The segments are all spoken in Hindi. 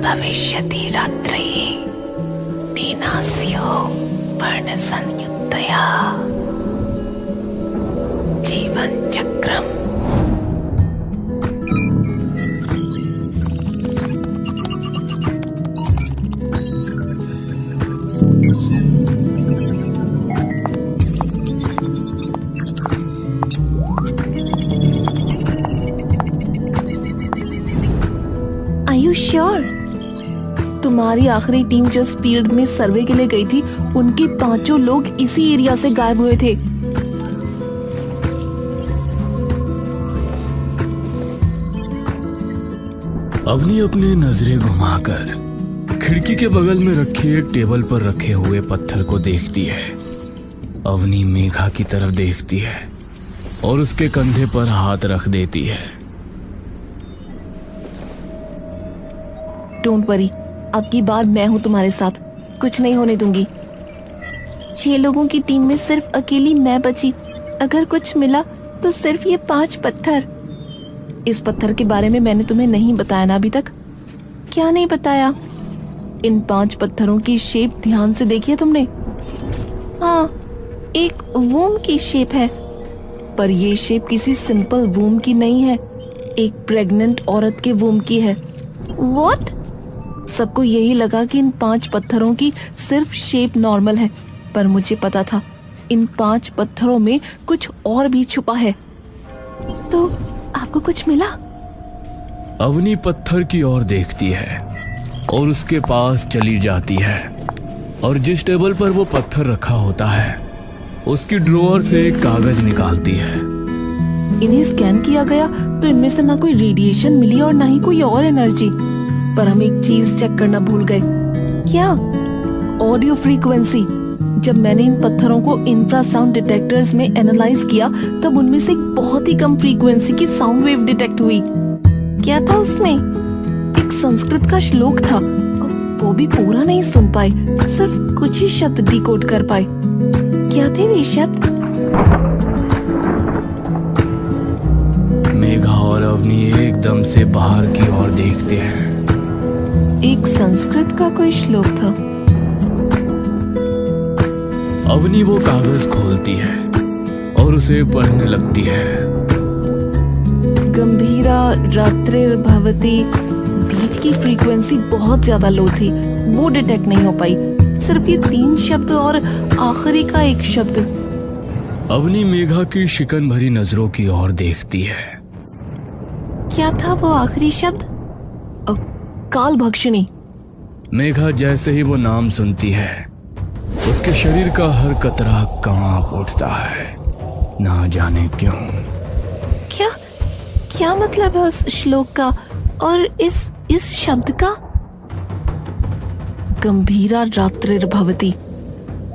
भविष्यति रात्रे नेनास्यो पर्णसंयुक्तया जीवन चक्रम। Are you sure? तुम्हारी आखिरी टीम जो फील्ड में सर्वे के लिए गई थी, उनके 5 लोग इसी एरिया से गायब हुए थे। अवनी अपनी नजरें घुमाकर खिड़की के बगल में रखे एक टेबल पर रखे हुए पत्थर को देखती है। अवनी मेघा की तरफ देखती है और उसके कंधे पर हाथ रख देती है। डोंट वरी, अब की बार मैं हूँ तुम्हारे साथ, कुछ नहीं होने दूंगी। 6 लोगों की टीम में सिर्फ अकेली मैं बची। अगर कुछ मिला तो सिर्फ ये 5 पत्थर। इस पत्थर के बारे में मैंने तुम्हें नहीं बताया ना अभी तक? क्या नहीं बताया? इन 5 पत्थरों की शेप ध्यान से देखी है तुमने? हाँ, एक वूम की शेप है, पर ये शेप किसी सिंपल वूम की नहीं है, एक प्रेग्नेंट औरत के वूम की है। व्हाट? सबको यही लगा कि इन 5 पत्थरों की सिर्फ शेप नॉर्मल है, पर मुझे पता था इन 5 पत्थरों में कुछ और भी छुपा है। तो आपको कुछ मिला? अवनी पत्थर की ओर देखती है और उसके पास चली जाती है और जिस टेबल पर वो पत्थर रखा होता है उसकी ड्रॉअर से एक कागज निकालती है। इन्हें स्कैन किया गया तो इनमें से ना कोई रेडिएशन मिली और ना ही कोई और एनर्जी, पर हम एक चीज चेक करना भूल गए। क्या? Audio frequency. जब मैंने इन पत्थरों को इंफ्रासाउंड डिटेक्टर्स में एनालाइज किया तब उनमें से एक बहुत ही कम फ्रीक्वेंसी की साउंड वेव डिटेक्ट हुई। क्या था उसमें? एक संस्कृत का श्लोक था, वो भी पूरा नहीं सुन पाए, सिर्फ कुछ ही शब्द डिकोड कर पाए। क्या थे वे शब्द? मेघा और अवनी एकदम से बाहर की ओर देखते हैं। एक संस्कृत का कोई श्लोक था। अवनी वो कागज खोलती है और उसे पढ़ने लगती है। गंभीरा रात्रिर्भवति, बीच की फ्रीक्वेंसी बहुत ज्यादा लो थी, वो डिटेक्ट नहीं हो पाई। सिर्फ ये 3 शब्द और आखिरी का एक शब्द। अवनी मेघा की शिकन भरी नजरों की ओर देखती है। क्या था वो आखिरी शब्द? काल भक्षिणी। मेघा जैसे ही वो नाम सुनती है उसके शरीर का हर कतरा कांप उठता है, ना जाने क्यों। क्या मतलब है उस श्लोक का और इस शब्द का? गंभीरा रात्रिर्भवति,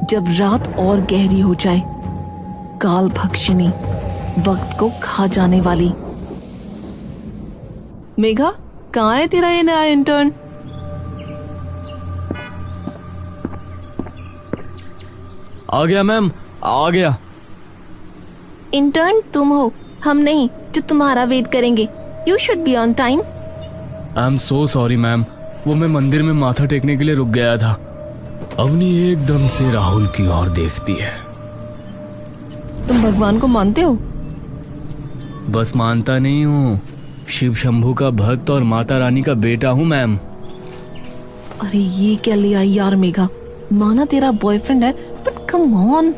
जब रात और गहरी हो जाए। काल भक्षिणी, वक्त को खा जाने वाली। मेघा, कहाँ है तेरा ये नया इंटर्न? आ गया मैम, आ गया। इंटर्न तुम हो, हम नहीं, जो तुम्हारा वेट करेंगे। You should be on time. I am so sorry ma'am, वो मैं मंदिर में माथा टेकने के लिए रुक गया था। अवनी एकदम से राहुल की ओर देखती है। तुम भगवान को मानते हो? बस मानता नहीं हूँ, शिव शंभू का भक्त और माता रानी का बेटा हूँ मैम। अरे ये क्या लिया यार मेघा, माना तेरा बॉयफ्रेंड है, बट कम ऑन।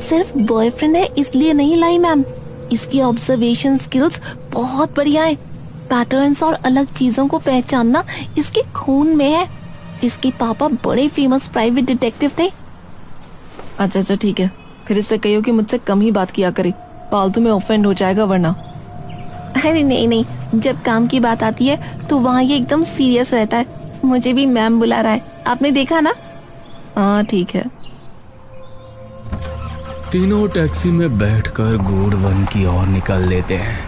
सिर्फ बॉयफ्रेंड है इसलिए नहीं लाई मैम, इसकी ऑब्जर्वेशन स्किल्स बहुत बढ़िया है। पैटर्न्स और अलग चीजों को पहचानना इसके खून में है। इसके पापा बड़े फेमस प्राइवेट डिटेक्टिव थे। अच्छा ठीक है, फिर इससे कहियो कि मुझसे कम ही बात किया करे, फालतू में ऑफेंड हो जाएगा वरना। अरे नहीं, जब काम की बात आती है तो वहाँ ये एकदम सीरियस रहता है। मुझे भी मैम बुला रहा है, आपने देखा ना? हाँ ठीक है। तीनों टैक्सी में बैठकर गूढ़ वन की ओर निकल लेते हैं।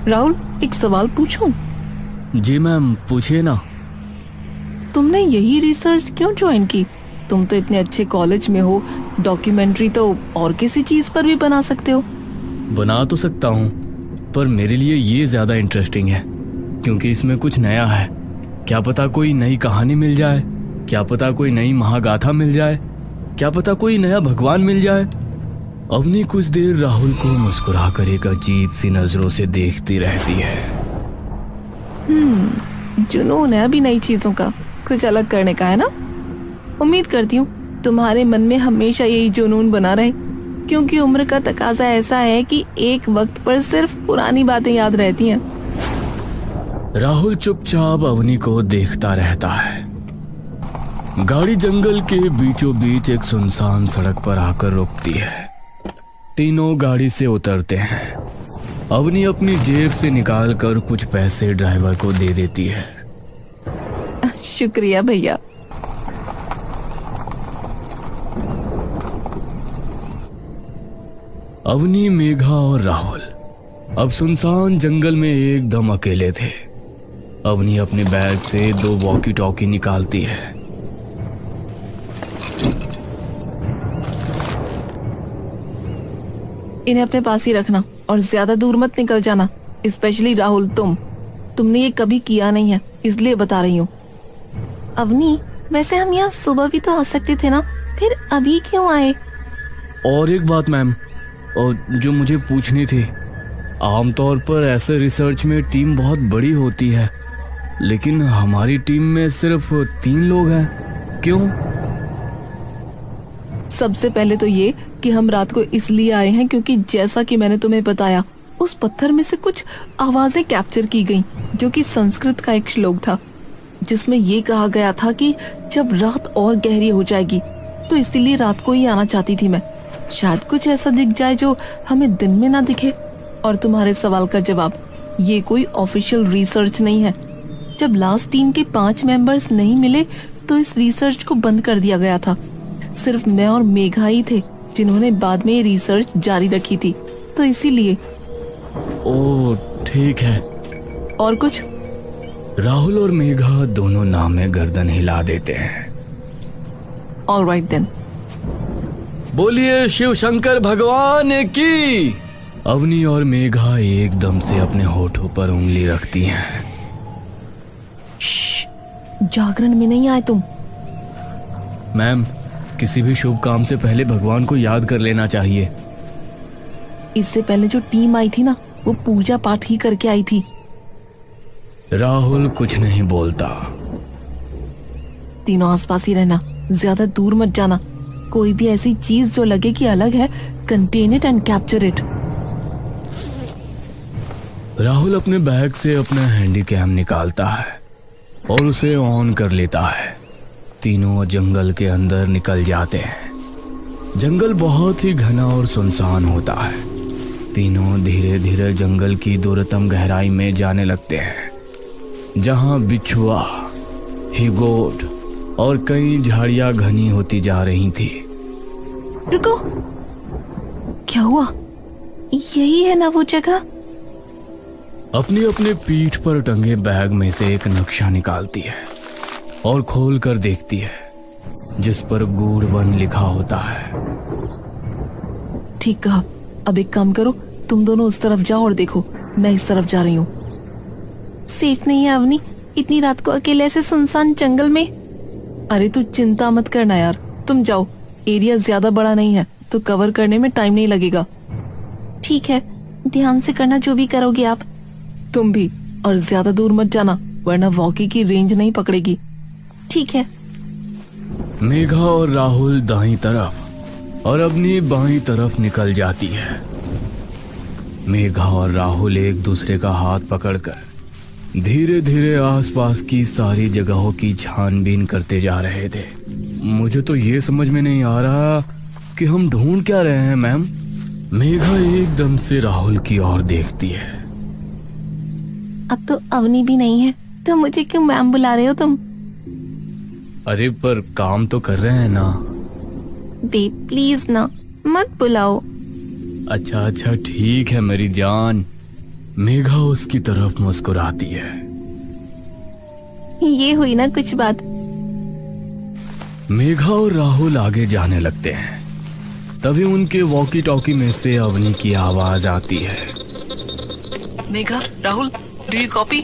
राहुल, एक सवाल पूछूं? जी मैम, पूछिए ना। तुमने यही रिसर्च क्यों ज्वाइन की? तुम तो इतने अच्छे कॉलेज में हो, डॉक्यूमेंट्री तो और किसी चीज पर भी बना सकते हो। बना तो सकता हूँ, पर मेरे लिए ये ज़्यादा इंटरेस्टिंग है क्योंकि इसमें कुछ नया है। क्या पता कोई नई कहानी मिल जाए, क्या पता कोई नई महागाथा मिल जाए, क्या पता कोई नया भगवान मिल जाए। अवनी कुछ देर राहुल को मुस्कुराकर एक अजीब सी नजरों से देखती रहती है। जुनून है अभी नई चीजों का, कुछ अलग करने का है ना। उम्मीद करती हूँ तुम्हारे मन में हमेशा यही जुनून बना रहे, क्योंकि उम्र का तकाजा ऐसा है कि एक वक्त पर सिर्फ पुरानी बातें याद रहती हैं। राहुल चुपचाप अवनी को देखता रहता है। गाड़ी जंगल के बीचों बीच एक सुनसान सड़क पर आकर रुकती है। तीनों गाड़ी से उतरते हैं। अवनी अपनी जेब से निकालकर कुछ पैसे ड्राइवर को दे देती है। शुक्रिया भैया। अवनी, मेघा और राहुल अब सुनसान जंगल में एकदम अकेले थे। अवनी अपने बैग से 2 वॉकी टॉकी निकालती है। इन्हें अपने पास ही रखना और ज्यादा दूर मत निकल जाना, स्पेशली राहुल। तुमने ये कभी किया नहीं है, इसलिए बता रही हूँ। अवनी, वैसे हम यहाँ सुबह भी तो आ सकते थे ना, फिर अभी क्यों आए? और एक बात मैम, और जो मुझे पूछनी थी, आमतौर पर ऐसे रिसर्च में टीम बहुत बड़ी होती है, लेकिन हमारी टीम में सिर्फ 3 लोग हैं, क्यों? सबसे पहले तो ये कि हम रात को इसलिए आए हैं क्योंकि जैसा कि मैंने तुम्हें बताया, उस पत्थर में से कुछ आवाजें कैप्चर की गईं, जो कि संस्कृत का एक श्लोक था, जिसमें ये कहा गया था कि जब रात और गहरी हो जाएगी, तो इसीलिए रात को ही आना चाहती थी मैं। शायद कुछ ऐसा दिख जाए जो हमें दिन में ना दिखे। और तुम्हारे सवाल का जवाब, ये कोई ऑफिशियल रिसर्च नहीं है। जब लास्ट टीम के 5 मेंबर्स नहीं मिले तो इस रिसर्च को बंद कर दिया गया था। सिर्फ मैं और मेघा ही थे जिन्होंने बाद में ये रिसर्च जारी रखी थी, तो इसीलिए। ओह ठीक है। और कुछ? राहुल और मेघा दोनों नाम में गर्दन हिला देते हैं। Alright then. बोलिए शिव शंकर भगवान की। अवनी और मेघा एकदम से अपने होठों पर उंगली रखती हैं। जागरण में नहीं आए तुम? मैम, किसी भी शुभ काम से पहले भगवान को याद कर लेना चाहिए। इससे पहले जो टीम आई थी ना, वो पूजा पाठ ही करके आई थी। राहुल कुछ नहीं बोलता। तीनों आसपास ही रहना, ज्यादा दूर मत जाना। कोई भी ऐसी चीज जो लगे कि अलग है, contain it and capture it. Rahul अपने बैग से अपना हैंडी कैम निकालता है और उसे ऑन कर लेता है। तीनों जंगल के अंदर निकल जाते हैं। जंगल बहुत ही घना और सुनसान होता है। तीनों धीरे धीरे जंगल की दूरतम गहराई में जाने लगते हैं, जहां बिच्छुआ, हिगोट और कई झाड़ियां घनी होती जा रही थी। रुको, क्या हुआ? यही है ना वो जगह? अपनी अपने पीठ पर टंगे बैग में से एक नक्शा निकालती है और खोल कर देखती है, जिस पर गूढ़ वन लिखा होता है। ठीक कहा। अब एक काम करो, तुम दोनों उस तरफ जाओ और देखो, मैं इस तरफ जा रही हूँ। सेफ नहीं है अवनी, इतनी रात को अकेले ऐसे सुनसान जंगल में। अरे तू चिंता मत करना यार, तुम जाओ। एरिया ज्यादा बड़ा नहीं है, तो कवर करने में टाइम नहीं लगेगा। ठीक है, ध्यान से करना जो भी करोगे आप। तुम भी, और ज्यादा दूर मत जाना, वरना वॉकी की रेंज नहीं पकड़ेगी। ठीक है। मेघा और राहुल दाईं तरफ और अपनी बाईं तरफ निकल जाती है। मेघा और राहुल एक दूसरे का हाथ पकड़कर धीरे धीरे आसपास की सारी जगहों की छानबीन करते जा रहे थे। मुझे तो ये समझ में नहीं आ रहा कि हम ढूंढ क्या रहे हैं मैम। मेघा एकदम से राहुल की ओर देखती है। अब तो अवनी भी नहीं है, तो मुझे क्यों मैम बुला रहे हो तुम? अरे पर काम तो कर रहे हैं ना। बे प्लीज ना, मत बुलाओ। अच्छा अच्छा ठीक है मेरी जान। मेघा उसकी तरफ मुस्कुराती है। ये हुई ना कुछ बात। मेघा और राहुल आगे जाने लगते हैं। तभी उनके वॉकी टॉकी में से अवनी की आवाज आती है। Megha, Rahul, do you copy?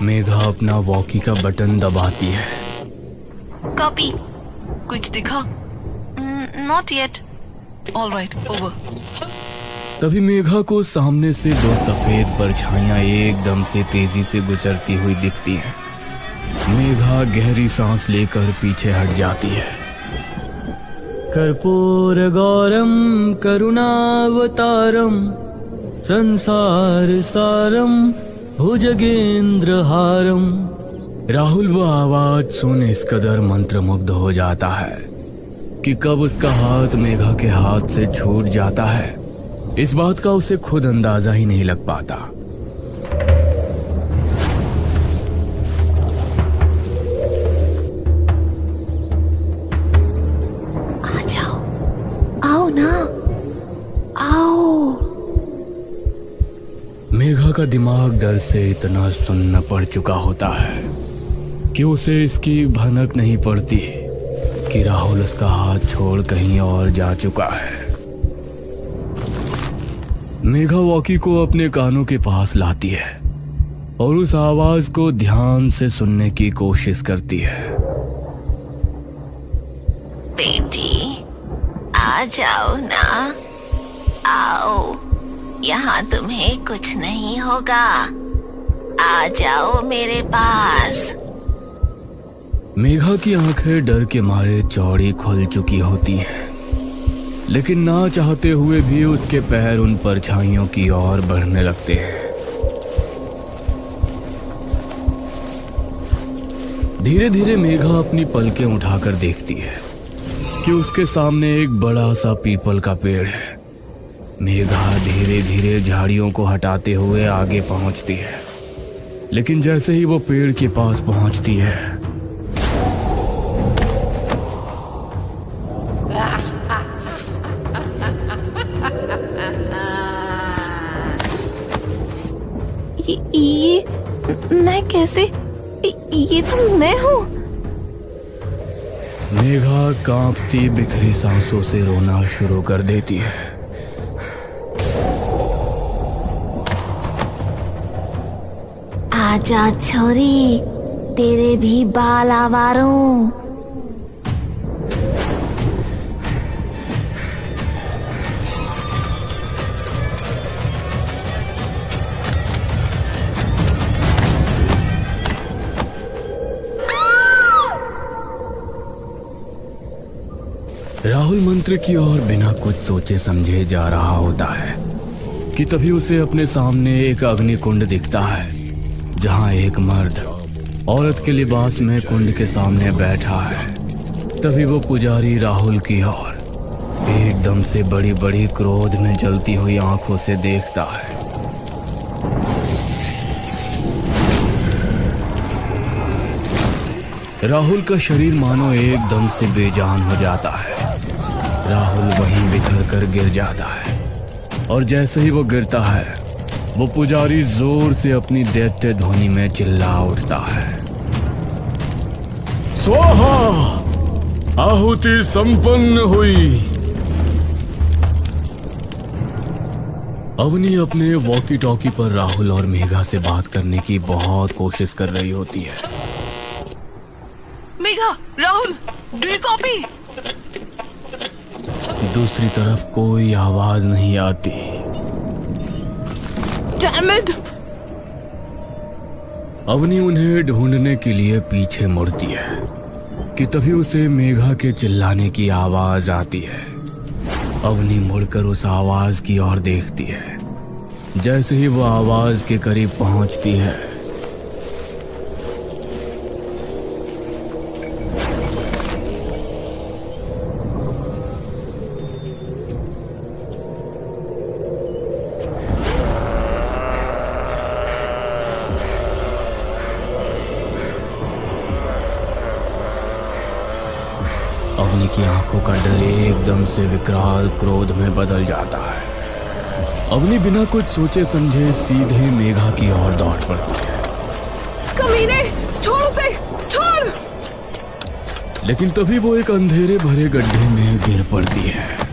Megha अपना वॉकी का बटन दबाती है। कॉपी। कुछ दिखा? Not yet. Alright, over. तभी मेघा को सामने से दो सफेद परछाइयां एकदम से तेजी से गुजरती हुई दिखती हैं। मेघा गहरी सांस लेकर पीछे हट जाती है। कर्पूर गौरम करुणावतारम संसार सारम भुजगेंद्र हारम। राहुल वो आवाज सुन इस कदर मंत्रमुग्ध हो जाता है कि कब उसका हाथ मेघा के हाथ से छूट जाता है, इस बात का उसे खुद अंदाजा ही नहीं लग पाता। आ जाओ, आओ ना, आओ। मेघा का दिमाग डर से इतना सुन्न पड़ चुका होता है कि उसे इसकी भनक नहीं पड़ती कि राहुल उसका हाथ छोड़ कहीं और जा चुका है। मेघा वॉकी को अपने कानों के पास लाती है और उस आवाज को ध्यान से सुनने की कोशिश करती है। बेटी, आ जाओ ना, आओ। यहाँ तुम्हें कुछ नहीं होगा। आ जाओ मेरे पास। मेघा की आंखें डर के मारे चौड़ी खुल चुकी होती हैं, लेकिन ना चाहते हुए भी उसके पैर उन परछाइयों की ओर बढ़ने लगते हैं। धीरे धीरे मेघा अपनी पलकें उठाकर देखती है कि उसके सामने एक बड़ा सा पीपल का पेड़ है। मेघा धीरे धीरे झाड़ियों को हटाते हुए आगे पहुंचती है, लेकिन जैसे ही वो पेड़ के पास पहुंचती है, ये मैं कैसे? ये तो मैं हूँ। मेघा कांपती बिखरी सांसों से रोना शुरू कर देती है। आजा छोरी, तेरे भी बाल आवारों। राहुल मंत्र की ओर बिना कुछ सोचे समझे जा रहा होता है कि तभी उसे अपने सामने एक अग्नि कुंड दिखता है, जहां एक मर्द औरत के लिबास में कुंड के सामने बैठा है। तभी वो पुजारी राहुल की ओर एकदम से बड़ी बड़ी क्रोध में जलती हुई आंखों से देखता है। राहुल का शरीर मानो एकदम से बेजान हो जाता है। राहुल वहीं बिखर कर गिर जाता है और जैसे ही वो गिरता है, वो पुजारी जोर से अपनी दैत्य ध्वनि में चिल्ला उठता है, स्वाहा! आहुति संपन्न हुई। अवनी अपने वॉकी टॉकी पर राहुल और मेघा से बात करने की बहुत कोशिश कर रही होती है। Megha, Rahul, do you copy? दूसरी तरफ कोई आवाज नहीं आती। Damn it! अवनी उन्हें ढूंढने के लिए पीछे मुड़ती है कि तभी उसे मेघा के चिल्लाने की आवाज आती है। अवनी मुड़कर उस आवाज की ओर देखती है। जैसे ही वो आवाज के करीब पहुंचती है, अवनी की आंखों का डर एकदम से विकराल क्रोध में बदल जाता है। अवनी बिना कुछ सोचे समझे सीधे मेघा की ओर दौड़ पड़ती है। कमीने, छोड़ उसे, छोड़! लेकिन तभी वो एक अंधेरे भरे गड्ढे में गिर पड़ती है।